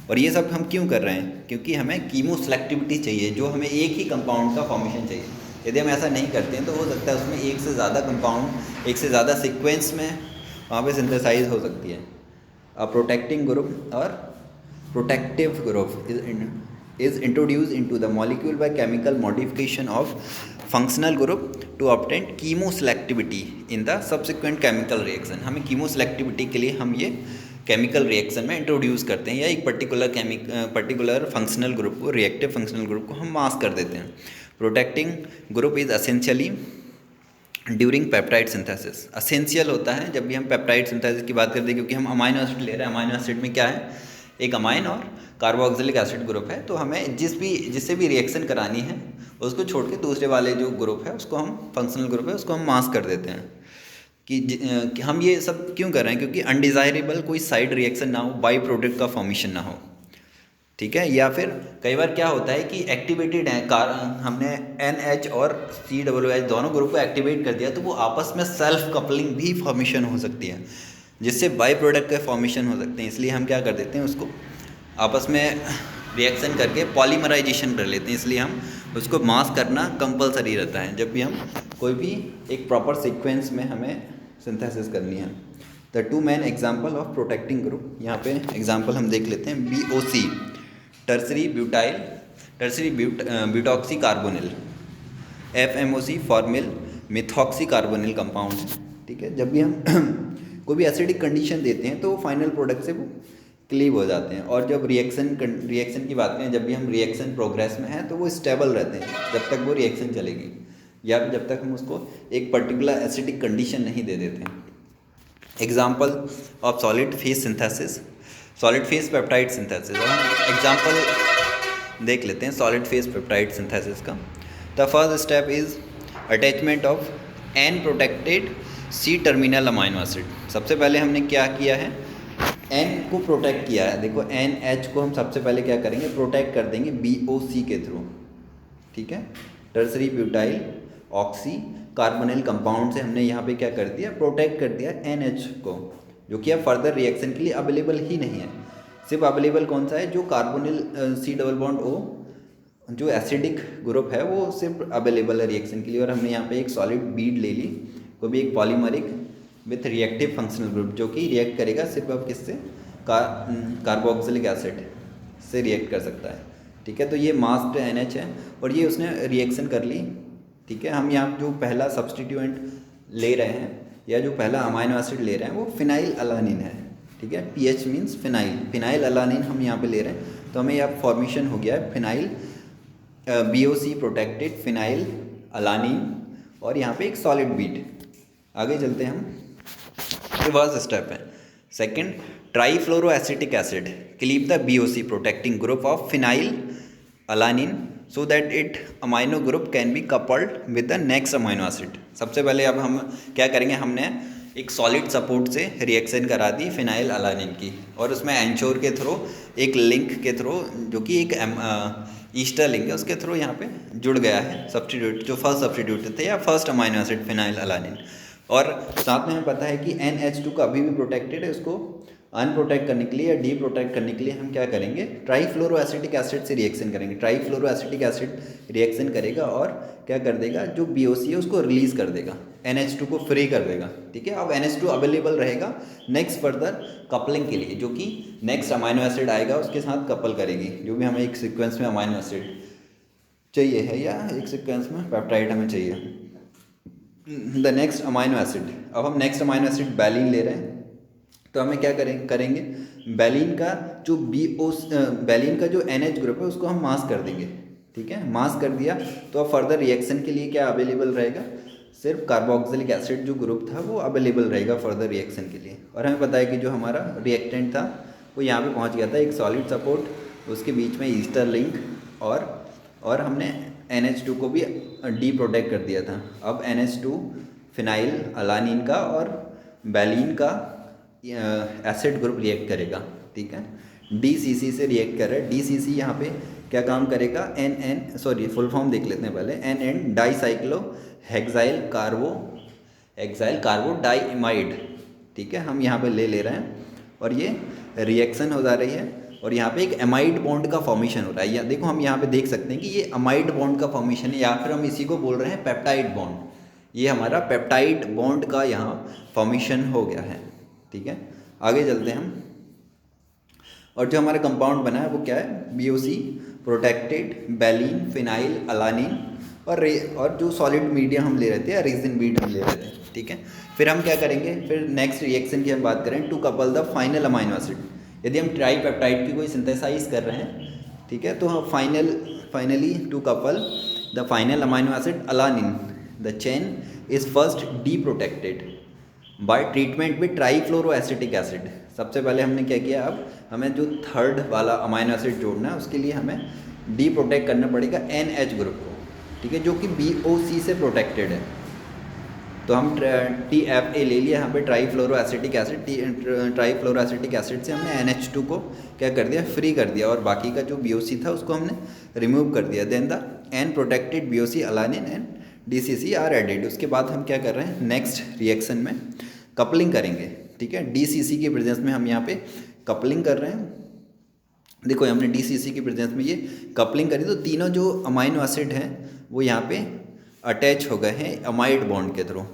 और ये सब हम क्यों कर रहे हैं, क्योंकि हमें कीमो सेलेक्टिविटी चाहिए, जो हमें एक ही कंपाउंड का फॉर्मेशन चाहिए। यदि हम ऐसा नहीं करते हैं तो हो सकता है उसमें एक से ज़्यादा कंपाउंड एक से ज़्यादा सीक्वेंस में वहाँ पे सिंथेसाइज हो सकती है। प्रोटेक्टिंग ग्रुप और protective group is introduced into the molecule by chemical modification of functional group to obtain chemoselectivity in the subsequent chemical reaction। हमें chemoselectivity के लिए हम ये केमिकल रिएक्शन में इंट्रोड्यूस करते हैं या एक पर्टिकुलर फंक्शनल ग्रुप को, रिएक्टिव फंक्शनल ग्रुप को हम मास्क कर देते हैं। Protecting group is essentially during peptide synthesis. Essential होता है जब भी हम पेप्टाइड सिंथेसिस की बात करते हैं, क्योंकि हम अमाइनो एसिड ले रहे हैं। अमाइनो एसिड में क्या है, एक अमाइन और कार्बोक्सिलिक एसिड ग्रुप है, तो हमें जिससे भी रिएक्शन करानी है उसको छोड़ के दूसरे वाले जो ग्रुप है उसको हम फंक्शनल ग्रुप है उसको हम मास्क कर देते हैं। कि हम ये सब क्यों कर रहे हैं, क्योंकि अनडिज़ायरेबल कोई साइड रिएक्शन ना हो, बाई प्रोडक्ट का फॉर्मेशन ना हो। ठीक है, या फिर कई बार क्या होता है कि एक्टिवेटेड है हमने NH और COOH दोनों ग्रुप को एक्टिवेट कर दिया तो वो आपस में सेल्फ कपलिंग भी फॉर्मेशन हो सकती है, जिससे बाई प्रोडक्ट का फॉर्मेशन हो सकते हैं। इसलिए हम क्या कर देते हैं, उसको आपस में रिएक्शन करके पॉलीमराइजेशन कर लेते हैं, इसलिए हम उसको मास करना कंपलसरी रहता है जब भी हम कोई भी एक प्रॉपर सीक्वेंस में हमें सिंथेसिस करनी है। The two main example of protecting group, यहाँ पे एग्जाम्पल हम देख लेते हैं। BOC tertiary butoxy carbonyl, FMOC formyl methoxy carbonyl compound. ठीक है, जब भी हम कोई भी एसिडिक कंडीशन देते हैं तो फाइनल प्रोडक्ट से वो क्लीव हो जाते हैं। और जब रिएक्शन की बात करें, जब भी हम रिएक्शन प्रोग्रेस में हैं तो वो स्टेबल रहते हैं जब तक वो रिएक्शन चलेगी, या फिर जब तक हम उसको एक पर्टिकुलर एसिडिक कंडीशन नहीं दे देते हैं। Example of solid phase synthesis, solid phase peptide synthesis. हम एग्जाम्पल देख लेते हैं सॉलिड फेज पेप्टाइड सिंथेसिस का। The first step is attachment of N protected C terminal amino acid. सबसे पहले हमने क्या किया है, N को प्रोटेक्ट किया है। देखो NH को हम सबसे पहले क्या करेंगे, प्रोटेक्ट कर देंगे BOC के थ्रू। ठीक है, tertiary butyl oxy carbonyl compound से हमने यहाँ पे क्या कर दिया, प्रोटेक्ट कर दिया NH को, जो कि अब फर्दर रिएक्शन के लिए अवेलेबल ही नहीं है। सिर्फ अवेलेबल कौन सा है, जो carbonyl C double bond O जो एसिडिक ग्रुप है वो सिर्फ अवेलेबल है रिएक्शन के लिए। और हमने यहाँ पे एक सॉलिड बीड ले ली, कोई भी एक polymeric with reactive functional group, जो कि रिएक्ट करेगा सिर्फ अब किससे, कार्बोक्सिलिक एसिड से रिएक्ट कर सकता है। ठीक है, तो ये मास्क्ड NH है और ये उसने रिएक्शन कर ली। ठीक है, हम यहाँ जो पहला सब्सटीट्यूएंट ले रहे हैं या जो पहला अमाइनो एसिड ले रहे हैं वो फिनाइल अलानिन है। ठीक है, PH मीन्स फिनाइल अलानिन हम यहाँ पे ले रहे हैं, तो हमें यहाँ फॉर्मेशन हो गया है phenyl BOC protected phenyl alanine, और यहाँ पे एक सॉलिड बीड। आगे चलते हैं हम, रिवर्स स्टेप है। Second, trifluoroacetic acid cleave the BOC protecting group of phenyl alanine so that it amino group can be coupled with the next amino acid. सबसे पहले अब हम क्या करेंगे, हमने एक सॉलिड सपोर्ट से रिएक्शन करा दी फिनाइल अलानिन की, और उसमें एंचोर के थ्रू एक लिंक के थ्रू, जो कि एक ईस्टर लिंक है, उसके थ्रू यहाँ पे जुड़ गया है सब्स्टिट्यूट, जो फर्स्ट सब्स्टिट्यूट थे या first amino acid phenyl alanine. और साथ में हमें पता है कि NH2 का अभी भी प्रोटेक्टेड है, उसको अनप्रोटेक्ट करने के लिए या डी प्रोटेक्ट करने के लिए हम क्या करेंगे, ट्राईफ्लोरोएसिटिक एसिड से रिएक्शन करेंगे। ट्राईफ्लोरोएसिटिक एसिड रिएक्शन करेगा और क्या कर देगा, जो BOC है उसको रिलीज कर देगा, NH2 को फ्री कर देगा। ठीक है, अब NH2 अवेलेबल रहेगा नेक्स्ट फर्दर कपलिंग के लिए, जो कि नेक्स्ट अमाइनो एसिड आएगा उसके साथ कपल करेगी, जो भी हमें एक सीक्वेंस में अमाइनो एसिड चाहिए है या एक सीक्वेंस में पेप्टाइड हमें चाहिए। द नेक्स्ट अमाइनो एसिड, अब हम नेक्स्ट अमाइनो एसिड बैलिन ले रहे हैं, तो हमें क्या करेंगे, बैलिन का जो बैलिन का जो NH ग्रुप है उसको हम मास कर देंगे। ठीक है, मास कर दिया तो अब फर्दर रिएक्शन के लिए क्या अवेलेबल रहेगा, सिर्फ कार्बोक्सिलिक एसिड जो ग्रुप था वो अवेलेबल रहेगा फर्दर रिएक्शन के लिए। और हमें पता है कि जो हमारा रिएक्टेंट था वो यहाँ पे पहुँच गया था, एक सॉलिड सपोर्ट, उसके बीच में ईस्टर लिंक, और हमने NH2 को भी डी प्रोटेक्ट कर दिया था। अब NH2 फिनाइल अलानिन का और बैलिन का एसिड ग्रुप रिएक्ट करेगा। ठीक है, DCC से रिएक्ट कर रहा है। DCC यहाँ पे क्या काम करेगा, फुल फॉर्म देख लेते हैं पहले, NN डाईसाइक्लो हेक्साइल कार्बो डाईइमाइड। ठीक है, हम यहाँ पे ले रहे हैं और ये रिएक्शन हो जा रही है और यहाँ पे एक एमाइड बॉन्ड का फॉर्मेशन हो रहा है। या देखो हम यहाँ पे देख सकते हैं कि ये अमाइड बॉन्ड का फॉर्मेशन है, या फिर हम इसी को बोल रहे हैं पेप्टाइड बॉन्ड। ये हमारा पेप्टाइड बॉन्ड का यहाँ फॉर्मेशन हो गया है। ठीक है, आगे चलते हैं हम, और जो हमारा कंपाउंड बना है वो क्या है, BOC protected baleen phenyl alanine, और जो सॉलिड मीडियम हम ले रहे थे या रेजिन बीड हम ले रहे थे। ठीक है, फिर हम क्या करेंगे, फिर नेक्स्ट रिएक्शन की हम बात करें, to couple the final amino acid. यदि हम ट्राईपेप्टाइड की कोई सिंथेसाइज कर रहे हैं, ठीक है, तो हम finally to couple the final amino acid alanine, the chain is first deprotected by treatment with trifluoroacetic acid. सबसे पहले हमने क्या किया, अब हमें जो थर्ड वाला अमाइनो एसिड जोड़ना है उसके लिए हमें डी प्रोटेक्ट करना पड़ेगा NH ग्रुप को। ठीक है, जो कि BOC से प्रोटेक्टेड है, तो हम TFA ले लिया यहाँ पे ट्राईफ्लोरोएसिटिक एसिड। ट्राईफ्लोरोएसिटिक एसिड से हमने NH2 को क्या कर दिया, फ्री कर दिया, और बाकी का जो BOC था उसको हमने रिमूव कर दिया। Then the N protected BOC alanine and DCC are added. उसके बाद हम क्या कर रहे हैं, नेक्स्ट रिएक्शन में कपलिंग करेंगे। ठीक है, DCC के प्रेजेंस में हम यहाँ पे कपलिंग कर रहे हैं, देखो हमने DCC की प्रेजेंस में ये कपलिंग करी तो तीनों जो अमाइनो एसिड हैं वो यहाँ पे अटैच हो गए हैं अमाइड बॉन्ड के थ्रू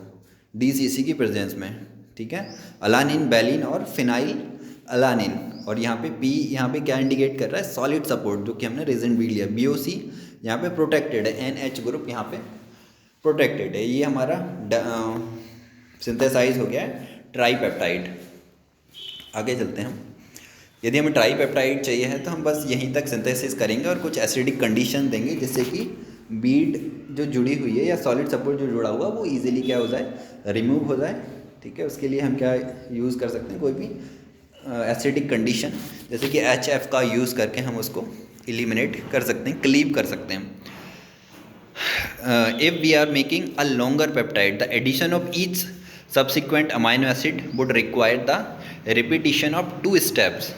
DCC की प्रेजेंस में, ठीक है। अलानिन, बैलिन और फिनाइल अलानिन, और यहाँ पे P यहाँ पे क्या इंडिकेट कर रहा है, सॉलिड सपोर्ट, जो कि हमने रीजन भी लिया। BOC यहाँ पे प्रोटेक्टेड है, NH ग्रुप यहाँ पे प्रोटेक्टेड है। ये हमारा सिंथेसाइज हो गया है ट्राईपेप्टाइड। आगे चलते हैं हम। यदि हमें ट्राईपेप्टाइड चाहिए है तो हम बस यहीं तक सिंथेसिस करेंगे और कुछ एसिडिक कंडीशन देंगे जिससे कि बीड जो जुड़ी हुई है या सॉलिड सपोर्ट जो जुड़ा हुआ वो इजीली क्या हो जाए, रिमूव हो जाए, ठीक है। उसके लिए हम क्या यूज़ कर सकते हैं, कोई भी एसिडिक कंडीशन, जैसे कि HF का यूज़ करके हम उसको एलिमिनेट कर सकते हैं, क्लीव कर सकते हैं। If we are making a longer peptide, the addition of each subsequent amino acid would require the repetition of 2 steps.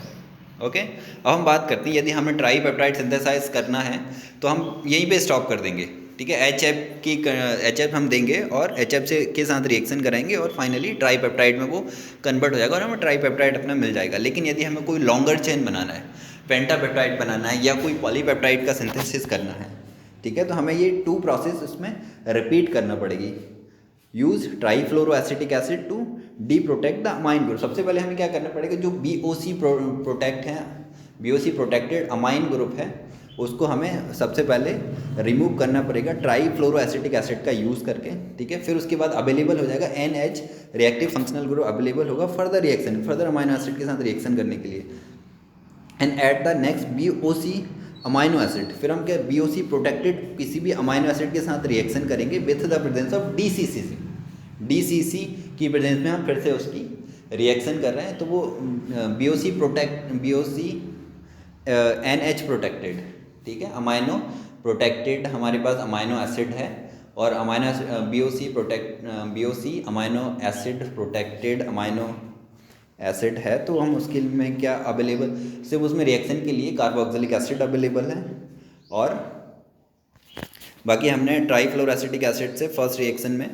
Okay अब हम बात करते हैं, यदि हमें ट्राई पेप्टाइड सिंथेसाइज करना है तो हम यहीं पे स्टॉप कर देंगे, ठीक है। HF हम देंगे और HF से के साथ रिएक्शन कराएंगे और फाइनली ट्राई पेप्टाइड में वो कन्वर्ट हो जाएगा और हमें ट्राई पेप्टाइड अपना मिल जाएगा। लेकिन यदि हमें कोई लॉन्गर चेन बनाना है, पेंटापेप्टाइड बनाना है या कोई पॉलीपेप्टाइड का सिंथेसिस करना है, ठीक है, तो हमें ये 2 प्रोसेस उसमें रिपीट करना पड़ेगी। Use trifluoroacetic acid to deprotect the amine group. सबसे पहले हमें क्या करना पड़ेगा, जो BOC प्रोटेक्ट है, BOC प्रोटेक्टेड अमाइन ग्रुप है, उसको हमें सबसे पहले रिमूव करना पड़ेगा ट्राईफ्लोरोएसिटिक एसिड का यूज़ करके, ठीक है। फिर उसके बाद अवेलेबल हो जाएगा NH reactive functional group available होगा फर्दर अमाइनो एसिड के साथ रिएक्शन करने के लिए। And at the next BOC amino acid, फिर हम क्या BOC प्रोटेक्टेड किसी भी अमाइनो एसिड के साथ रिएक्शन करेंगे with the presence of DCC की प्रेजेंस में हम फिर से उसकी रिएक्शन कर रहे हैं, तो वो BOC NH प्रोटेक्टेड, ठीक है, अमाइनो प्रोटेक्टेड हमारे पास अमाइनो एसिड है और BOC amino acid protected amino acid है, तो हम उसके में क्या अवेलेबल, सिर्फ उसमें रिएक्शन के लिए कार्बोक्सिलिक एसिड अवेलेबल है और बाकी हमने ट्राईफ्लोरोएसिटिक एसिड से फर्स्ट रिएक्शन में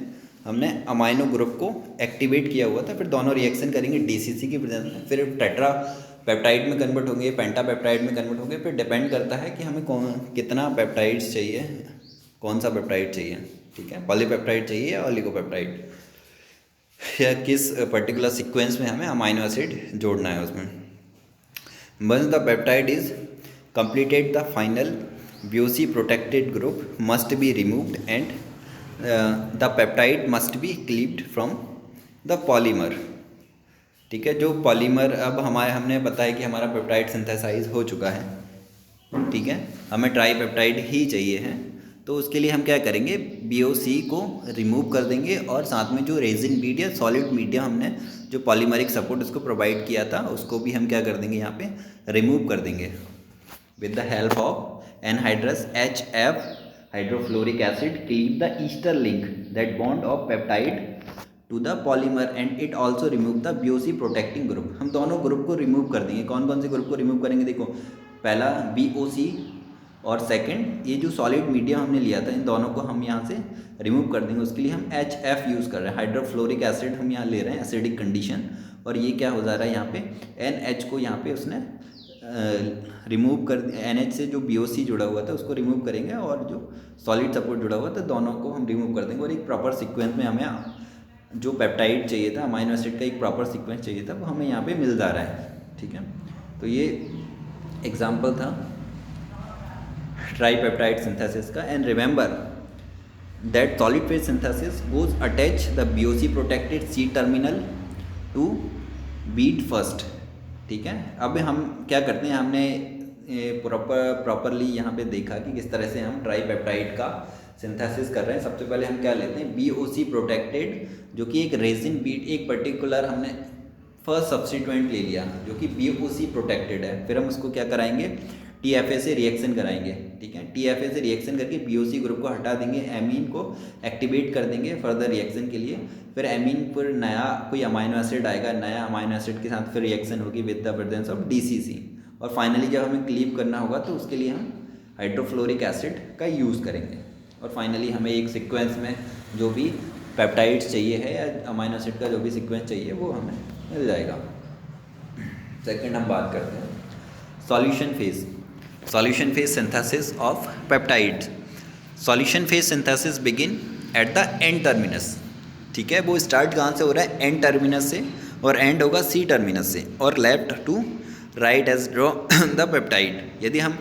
हमने अमाइनो ग्रुप को एक्टिवेट किया हुआ था। फिर दोनों रिएक्शन करेंगे DCC की प्रेजेंस में, फिर टेट्रा पेप्टाइड में कन्वर्ट होंगे, पेंटापेप्टाइड में कन्वर्ट होंगे। फिर डिपेंड करता है कि हमें कितना पेप्टाइड्स चाहिए, कौन सा पेप्टाइड चाहिए, ठीक है, पॉलीपेप्टाइड चाहिए या ओलिगोपेप्टाइड, या किस पर्टिकुलर सीक्वेंस में हमें अमाइनो एसिड जोड़ना है उसमें। Once the peptide is completed, the final BOC protected group must be removed and the peptide must be cleaved from the polymer. ठीक है, जो पॉलीमर अब हमने बताया कि हमारा पेप्टाइड सिंथेसाइज हो चुका है, ठीक है, हमें ट्राई पेप्टाइड ही चाहिए है, तो उसके लिए हम क्या करेंगे, BOC को रिमूव कर देंगे और साथ में जो रेजिन बीड या सॉलिड मीडिया हमने जो पॉलीमरिक सपोर्ट उसको प्रोवाइड किया था उसको भी हम क्या कर देंगे, यहाँ पे रिमूव कर देंगे with the help of anhydrous HF hydrofluoric acid cleave the ester link that bond of peptide to the polymer and it also remove the BOC protecting group. हम दोनों ग्रुप को रिमूव कर देंगे। कौन कौन से ग्रुप को रिमूव करेंगे, देखो पहला BOC और सेकंड ये जो सॉलिड मीडियम हमने लिया था, इन दोनों को हम यहाँ से रिमूव कर देंगे। उसके लिए हम HF यूज़ कर रहे हैं, हाइड्रोफ्लोरिक एसिड हम यहाँ ले रहे हैं, एसिडिक कंडीशन, और ये क्या हो जा रहा है यहाँ पे NH को यहाँ पे उसने रिमूव कर, NH से जो BOC जुड़ा हुआ था उसको रिमूव करेंगे और जो सॉलिड सपोर्ट जुड़ा हुआ था दोनों को हम रिमूव कर देंगे और एक प्रॉपर सीक्वेंस में हमें जो पेप्टाइड चाहिए था, अमाइनो एसिड का एक प्रॉपर सीक्वेंस चाहिए था, वो हमें यहाँ पे मिल जा रहा है, ठीक है। तो ये एग्जांपल था ट्राईपेप्टाइड सिंथेसिस का। And remember that solid phase synthesis goes attach the BOC protected C terminal to bead first, ठीक है। अब हम क्या करते हैं, हमने प्रॉपरली यहाँ पे देखा कि किस तरह से हम ट्राईपेप्टाइड का सिंथेसिस कर रहे हैं। सबसे पहले हम क्या लेते हैं, BOC प्रोटेक्टेड, जो कि एक रेजिन बीट, एक पर्टिकुलर हमने फर्स्ट सब्स्टिट्यूएंट ले लिया जो कि BOC प्रोटेक्टेड है। फिर हम उसको क्या कराएंगे, TFA से रिएक्शन कराएंगे, ठीक है। TFA से रिएक्शन करके BOC ग्रुप को हटा देंगे, एमीन को एक्टिवेट कर देंगे फर्दर रिएक्शन के लिए। फिर एमीन पर नया कोई अमाइनो एसिड आएगा, नया अमाइनो एसिड के साथ फिर रिएक्शन होगी with the presence of DCC। और फाइनली जब हमें क्लीव करना होगा तो उसके लिए हम हाइड्रोफ्लोरिक एसिड का यूज़ करेंगे। और फाइनली हमें एक सीक्वेंस में जो भी पेप्टाइड्स चाहिए है या अमाइनो एसिड का जो भी सीक्वेंस चाहिए वो हमें मिल जाएगा। सेकंड हम बात करते हैं solution phase, solution phase synthesis of peptides. Solution phase synthesis begin eight the and terminus, ठीक है। वो स्टार्ट कहाँ से हो रहा है? एंड टर्मिनस से, और एंड होगा सी टर्मिनस से, और left to right as draw the peptide. यदि हम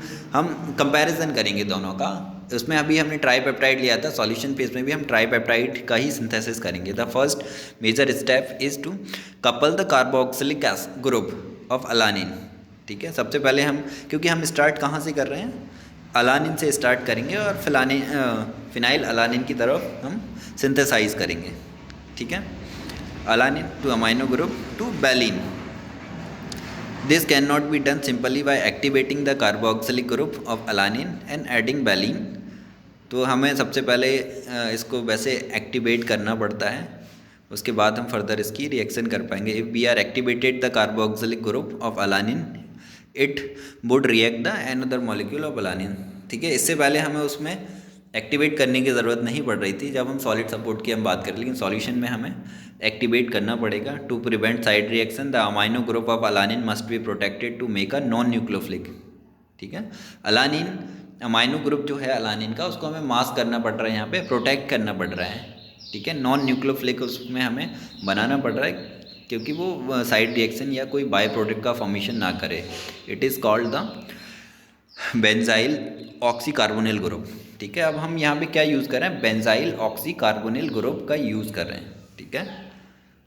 कंपैरिजन करेंगे दोनों का, उसमें अभी हमने ट्राईपेप्टाइड लिया था, सॉल्यूशन फेज में भी हम ट्राईपेप्टाइड का ही सिंथेसिस करेंगे। The first major step is to couple the carboxylic group of alanine, ठीक है। सबसे पहले हम, क्योंकि हम स्टार्ट कहाँ से कर रहे हैं? अलानिन से स्टार्ट करेंगे और फिनाइल अलानिन की तरफ हम सिंथेसाइज करेंगे, ठीक है। Alanine to amino group to valine. This can not be done simply by activating the carboxylic group of alanine and adding valine. तो हमें सबसे पहले इसको वैसे एक्टिवेट करना पड़ता है, उसके बाद हम फर्दर इसकी रिएक्शन कर पाएंगे। If we are activated the carboxylic group of alanine it would react the another molecule of alanine, ठीक है। इससे पहले हमें उसमें एक्टिवेट करने की ज़रूरत नहीं पड़ रही थी जब हम सॉलिड सपोर्ट की हम बात करें, लेकिन सॉल्यूशन में हमें एक्टिवेट करना पड़ेगा। To prevent side reaction the amino group of alanine must be protected to make a non nucleophilic, ठीक है। अलानिन अमाइनो ग्रुप जो है अलानिन का, उसको हमें मास्क करना पड़ रहा है, यहाँ पे प्रोटेक्ट करना पड़ रहा है, ठीक है। नॉन न्यूक्लियोफिलिक उसमें हमें बनाना पड़ रहा है, क्योंकि वो साइड रिएक्शन या कोई बाय प्रोडक्ट का फॉर्मेशन ना करे। It is called the benzyl oxycarbonyl group, ठीक है। अब हम यहाँ पे क्या यूज़ कर रहे हैं? बेंजाइल ऑक्सीकार्बोनिल ग्रुप का यूज़ कर रहे हैं, ठीक है।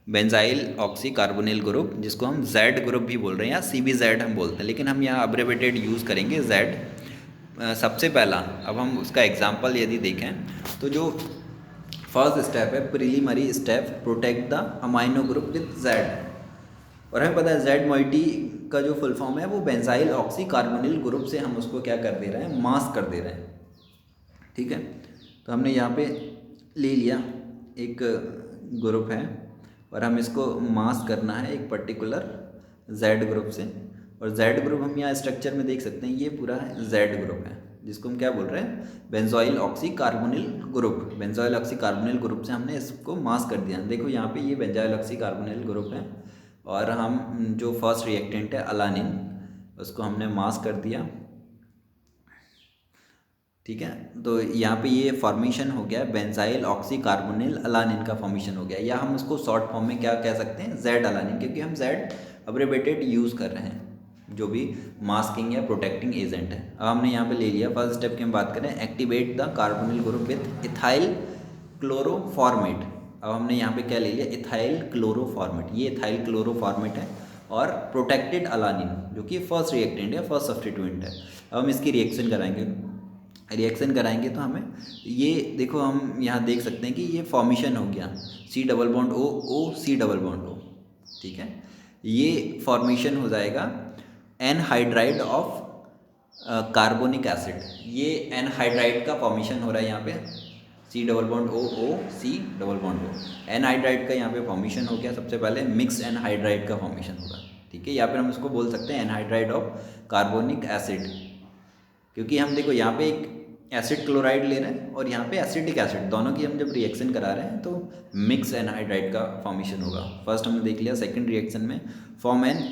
बेंजाइल ऑक्सीकार्बोनिल ग्रुप, जिसको हम जेड ग्रुप भी बोल रहे हैं या CBZ हम बोलते हैं, लेकिन हम यहाँ अब्रेविएटेड यूज़ करेंगे जेड। सबसे पहला, अब हम उसका एग्जाम्पल यदि देखें तो जो फर्स्ट स्टेप है, preliminary step, protect the amino group with Z, और हमें पता है जेड मॉइटी का जो फुल फॉर्म है वो बेंजाइल ऑक्सीकार्बोनिल ग्रुप से हम उसको क्या कर दे रहे हैं? मास्क कर दे रहे हैं, ठीक है। तो हमने यहाँ पे ले लिया एक ग्रुप है और हम इसको मास्क करना है एक पर्टिकुलर जेड ग्रुप से, और जेड ग्रुप हम यहाँ स्ट्रक्चर में देख सकते हैं, ये पूरा जेड ग्रुप है, जिसको हम क्या बोल रहे हैं? Benzoyl oxycarbonyl group. Benzoyl oxycarbonyl group से हमने इसको मास्क कर दिया। देखो यहाँ पे ये बेंजोइल ऑक्सीकार्बोनिल ग्रुप है, और हम जो फर्स्ट रिएक्टेंट है अलानिन, उसको हमने मास्क कर दिया, ठीक है। तो यहाँ पे ये फॉर्मेशन हो गया बेंजाइल ऑक्सीकार्बोनिल अलानिन का फॉर्मेशन हो गया, या हम उसको शॉर्ट फॉर्म में क्या कह सकते हैं? जेड अलानिन, क्योंकि हम जेड अब्रेविएटेड यूज़ कर रहे हैं जो भी मास्किंग या प्रोटेक्टिंग एजेंट है। अब हमने यहाँ पे ले लिया फर्स्ट स्टेप की हम बात करें, activate the carbonyl group with ethyl chloroformate. अब हमने यहाँ पे क्या ले लिया? Ethyl chloroformate. ये इथाइल क्लोरोफॉर्मेट है और प्रोटेक्टेड अलानिन, जो कि फर्स्ट रिएक्टेंट है, फर्स्ट सब्स्टिट्यूएंट है। अब हम इसकी रिएक्शन कराएंगे तो हमें ये देखो, हम यहाँ देख सकते हैं कि ये फॉर्मेशन हो गया C double bond O O C double bond O, ठीक है। ये फॉर्मेशन हो जाएगा एनहाइड्राइड ऑफ कार्बोनिक एसिड। ये एनहाइड्राइड का फॉर्मेशन हो रहा है यहाँ पे, C double bond O O C double bond O। Anhydride का यहाँ पे फॉर्मेशन हो गया, सबसे पहले मिक्स एनहाइड्राइड का फॉर्मेशन होगा, ठीक है। या फिर हम इसको बोल सकते हैं एनहाइड्राइड ऑफ कार्बोनिक एसिड, क्योंकि हम देखो यहाँ पे एक एसिड क्लोराइड ले रहे हैं और यहाँ पे एसिटिक एसिड, दोनों की हम जब रिएक्शन करा रहे हैं तो मिक्स एनहाइड्राइड का फॉर्मेशन होगा। फर्स्ट हमने देख लिया। सेकंड रिएक्शन में form an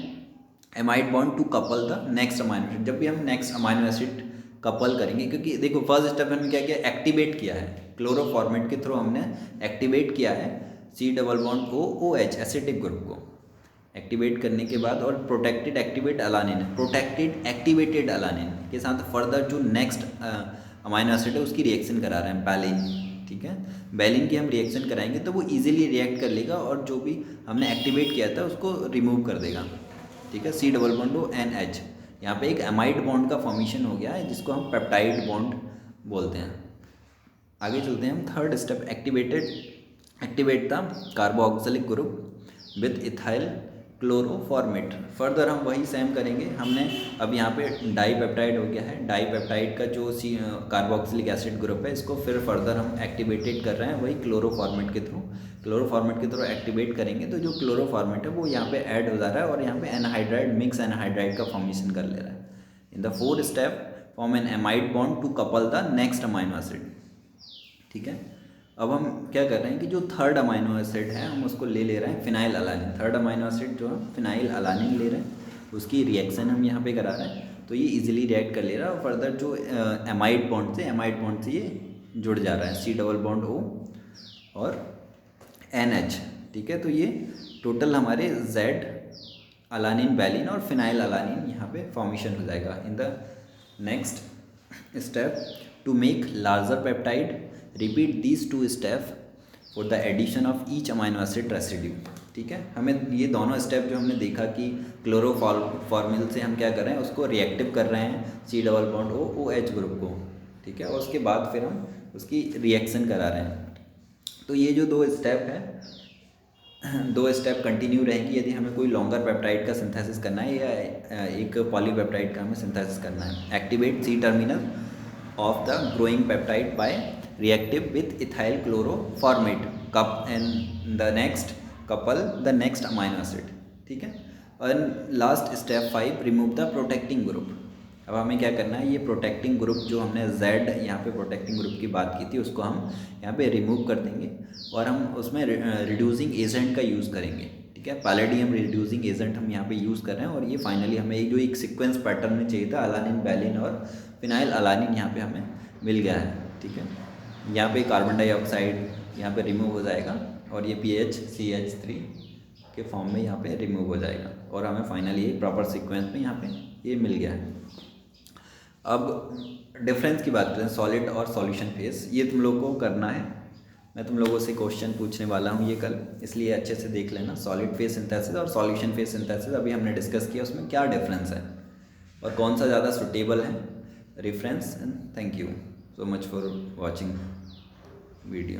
amide bond to couple the next amino acid. जब भी हम नेक्स्ट अमाइनो एसिड कपल करेंगे, क्योंकि देखो फर्स्ट स्टेप हमने क्या किया? एक्टिवेट किया है, क्लोरोफॉर्मेट के थ्रू हमने एक्टिवेट किया है C double bond O OH acetic group को एक्टिवेट करने के बाद, और protected activate alanine, protected activated alanine के साथ फर्दर जो नेक्स्ट अमाइनो एसिड है उसकी रिएक्शन करा रहे हैं, बैलिन, ठीक है। बैलिन की हम रिएक्शन कराएंगे तो वो इजीली रिएक्ट कर लेगा और जो भी हमने एक्टिवेट किया था उसको रिमूव कर देगा, ठीक है। C double bond O NH, यहाँ पे एक एमाइड बॉन्ड का फॉर्मेशन हो गया है जिसको हम पेप्टाइड बॉन्ड बोलते हैं। आगे चलते हैं हम। Third step, activate the carboxylic group with ethyl chloroformate. Further हम वही सेम करेंगे। हमने अब यहाँ पे डाईपेप्टाइड हो गया है, डाईपेप्टाइड का जो कार्बोक्सिलिक एसिड ग्रुप है, इसको फिर फर्दर हम एक्टिवेटेड कर रहे हैं वही क्लोरोफॉर्मेट के थ्रू एक्टिवेट करेंगे तो जो क्लोरोफॉर्मेट है वो यहाँ पे ऐड हो जा रहा है और यहाँ पे एनहाइड्राइड, मिक्स एनहाइड्राइड का फॉर्मेशन कर ले रहा है। In the fourth step form an amide bond to couple the next amino acid, ठीक है। अब हम क्या कर रहे हैं कि जो थर्ड अमाइनो एसिड है हम उसको ले रहे हैं phenyl alanine. Third amino acid जो है फिनाइल अलानिन ले रहे हैं, उसकी रिएक्शन हम यहाँ पे करा रहे हैं। तो ये इजीली रिएक्ट कर ले रहा है और फर्दर जो एमाइड बॉन्ड से ये जुड़ जा रहा है, C डबल बॉन्ड O और NH, ठीक है। तो ये टोटल हमारे Z अलानिन वैलिन और फिनाइल अलानिन यहाँ पे फॉर्मेशन हो जाएगा। In the next step to make larger peptide repeat these 2 step for the addition of each amino acid residue, ठीक है। हमें ये दोनों स्टेप जो हमने देखा कि क्लोरोफॉर्मिल से हम क्या कर रहे हैं, उसको रिएक्टिव कर रहे हैं C double bond O OH group को, ठीक है, और उसके बाद फिर हम उसकी रिएक्शन करा रहे हैं। तो ये जो 2 स्टेप है, 2 स्टेप कंटिन्यू रहेंगी यदि हमें कोई लॉन्गर पेप्टाइड का सिंथेसिस करना है या एक पॉलीपेप्टाइड का हमें सिंथेसिस करना है। Activate C terminal of the growing peptide by reactive with ethyl chloroformate cup and the next couple the next amino acid, ठीक है। और last step 5 remove the protecting group. अब हमें क्या करना है, ये प्रोटेक्टिंग ग्रुप जो हमने Z यहाँ पे प्रोटेक्टिंग ग्रुप की बात की थी उसको हम यहाँ पे रिमूव कर देंगे और हम उसमें रिड्यूसिंग एजेंट का यूज़ करेंगे, ठीक है। पैलेडियम रिड्यूसिंग एजेंट हम यहाँ पे यूज़ कर रहे हैं और ये फाइनली हमें जो एक सीक्वेंस पैटर्न में चाहिए था अलानिन वैलिन और फिनाइल अलानिन यहाँ पे हमें मिल गया है, ठीक है। यहाँ पे कार्बन डाइऑक्साइड यहाँ पे रिमूव हो जाएगा और ये PH CH3 के फॉर्म में यहाँ पे रिमूव हो जाएगा और हमें फाइनली ये प्रॉपर सीक्वेंस में यहाँ पे ये मिल गया है। अब डिफरेंस की बात करें सॉलिड और सॉल्यूशन फेस, ये तुम लोगों को करना है, मैं तुम लोगों से क्वेश्चन पूछने वाला हूँ ये कल, इसलिए अच्छे से देख लेना। सॉलिड फेस सिंथेसिस और सॉल्यूशन फेस सिंथेसिस अभी हमने डिस्कस किया, उसमें क्या डिफरेंस है और कौन सा ज़्यादा सुटेबल है reference. And thank you so much for watching video.